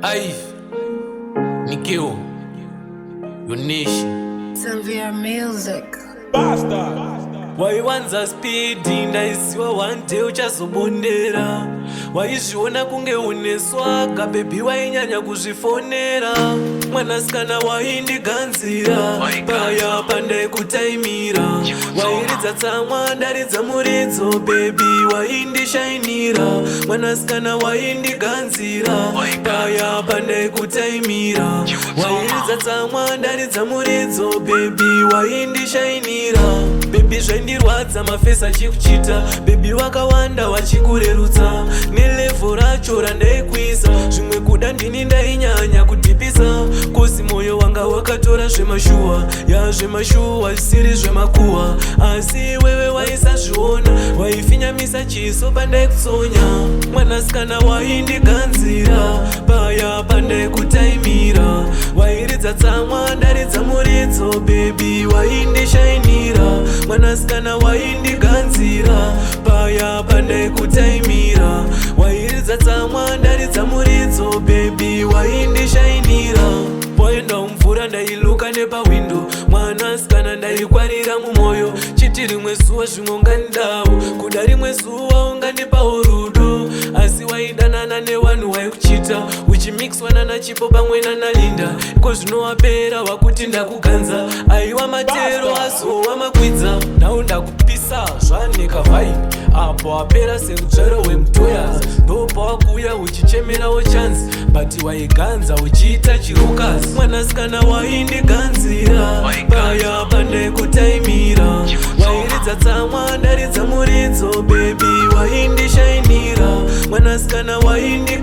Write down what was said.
Ai, Nikio, Yonishi Tanvir Music. Basta. waiwanza spidi ndaisiwa wante uchazobondera, waizviona kunge uneswaga bebi wainyanya kuzvifonera, mwanasikana waindiganzira paya pandaikutaimira, wairidza tsamwa ndaridza muridzo bebi waindishainira, mwanasikana waindiganzira paya pandaikutaimira, wairidza tsamwa ndaridza muridzo bebi waindishainira, bebi zvaindirwadza mafesi achikuchita, bebi wakawanda wachikurerutsa, nelevo racho randaikuisa, zvimwe kuda ndini ndainyanya kudhipisa, kosi moyo wanga wakatora zvemashuwa, zvemashuwa zvisiri zvemakuhwa, asi wewe waisazviona, waifinyamisa chiso pandaikutsonya, mwanasikana waindiganzira paya pandaikutaimira, wairidza tsamwa ndaridza muridzo bebi waindishainira, mwanasikana waindiganzira paya pandaikutaimira, wairidza tsamwa ndaridza muridzo bebi waindishainira, poenda mvura ndailuka nepawindo, mwanasikana ndaikwarira mumoyo, chiti rimwe zuva zvimwe ungandidawo, kuda rimwe zuva ungandipawo rudo, asi waidanana nevanhu waikuchita, uchimixwana nachipo pamwe nanalinda, iko zvinovapera wakuti ndakuganza, aiwa matero azowa makwidza, nau ndakupisa zvaneka vhaini, apo wapera semutsvaro wemutoyas, ndopawakuya uchichemerawo chanzi, but waiganza uchiita chirukas, mwanasikana waindiganzira paya pandaikutaimira, wairidza tsamwa ndaridza muridzo bebi waindishainira, mwanasikana waindi